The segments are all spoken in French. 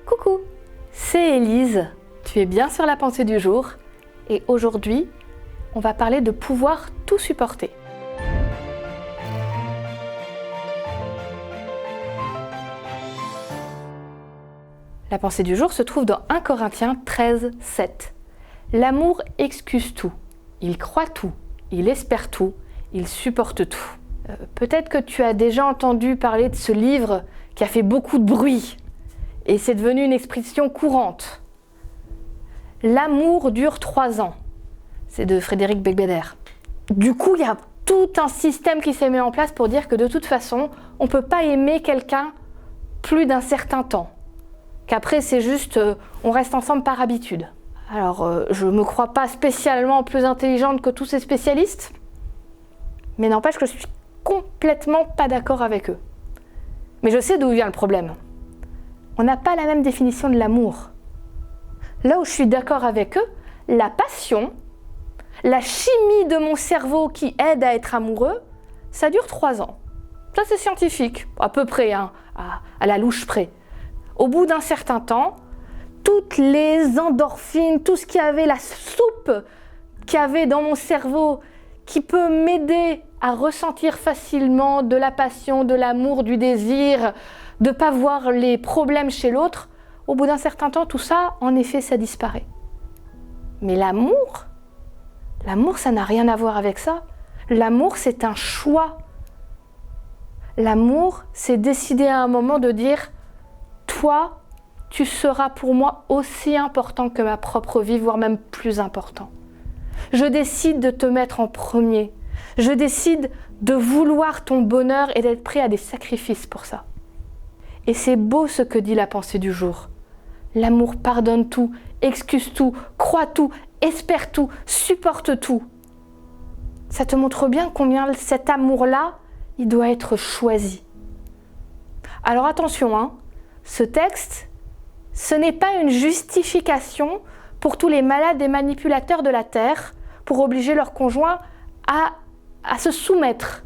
Coucou, c'est Élise, tu es bien sur la pensée du jour et aujourd'hui, on va parler de pouvoir tout supporter. La pensée du jour se trouve dans 1 Corinthiens 13, 7. L'amour excuse tout, il croit tout, il espère tout, il supporte tout. Peut-être que tu as déjà entendu parler de ce livre qui a fait beaucoup de bruit et c'est devenu une expression courante. L'amour dure 3 ans. C'est de Frédéric Becbédère. Du coup, il y a tout un système qui s'est mis en place pour dire que de toute façon, on ne peut pas aimer quelqu'un plus d'un certain temps. Qu'après, c'est juste, on reste ensemble par habitude. Alors, je ne me crois pas spécialement plus intelligente que tous ces spécialistes, mais n'empêche que je suis complètement pas d'accord avec eux. Mais je sais d'où vient le problème. On n'a pas la même définition de l'amour. Là où je suis d'accord avec eux, la passion, la chimie de mon cerveau qui aide à être amoureux, ça dure 3 ans. Ça, c'est scientifique, à peu près, à la louche près. Au bout d'un certain temps, toutes les endorphines, tout ce qu'il y avait, la soupe qu'il y avait dans mon cerveau, qui peut m'aider à ressentir facilement de la passion, de l'amour, du désir, de ne pas voir les problèmes chez l'autre, au bout d'un certain temps, tout ça, en effet, ça disparaît. Mais l'amour, ça n'a rien à voir avec ça. L'amour, c'est un choix. L'amour, c'est décider à un moment de dire « Toi, tu seras pour moi aussi important que ma propre vie, voire même plus important. Je décide de te mettre en premier. Je décide de vouloir ton bonheur et d'être prêt à des sacrifices pour ça. » Et c'est beau ce que dit la pensée du jour. L'amour pardonne tout, excuse tout, croit tout, espère tout, supporte tout. Ça te montre bien combien cet amour-là, il doit être choisi. Alors attention, ce texte, ce n'est pas une justification pour tous les malades et manipulateurs de la terre pour obliger leur conjoint à se soumettre.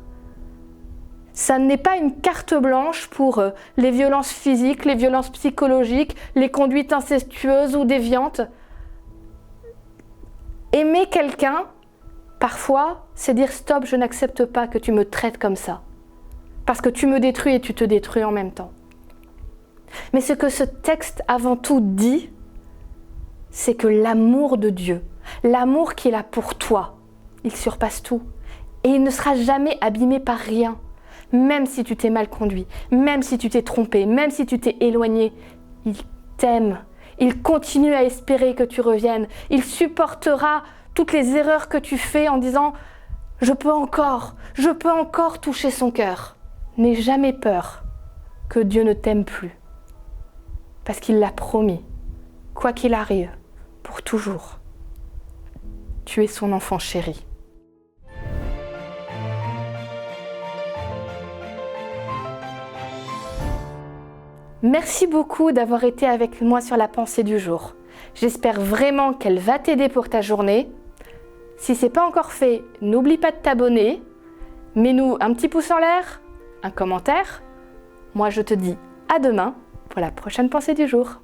Ça n'est pas une carte blanche pour les violences physiques, les violences psychologiques, les conduites incestueuses ou déviantes. Aimer quelqu'un, parfois, c'est dire stop, je n'accepte pas que tu me traites comme ça. Parce que tu me détruis et tu te détruis en même temps. Mais ce que ce texte avant tout dit, c'est que l'amour de Dieu, l'amour qu'il a pour toi, il surpasse tout. Et il ne sera jamais abîmé par rien. Même si tu t'es mal conduit, même si tu t'es trompé, même si tu t'es éloigné, il t'aime. Il continue à espérer que tu reviennes. Il supportera toutes les erreurs que tu fais en disant « Je peux encore toucher son cœur. » N'aie jamais peur que Dieu ne t'aime plus. Parce qu'il l'a promis, quoi qu'il arrive, pour toujours. Tu es son enfant chéri. Merci beaucoup d'avoir été avec moi sur la pensée du jour. J'espère vraiment qu'elle va t'aider pour ta journée. Si ce n'est pas encore fait, n'oublie pas de t'abonner. Mets-nous un petit pouce en l'air, un commentaire. Moi, je te dis à demain pour la prochaine pensée du jour.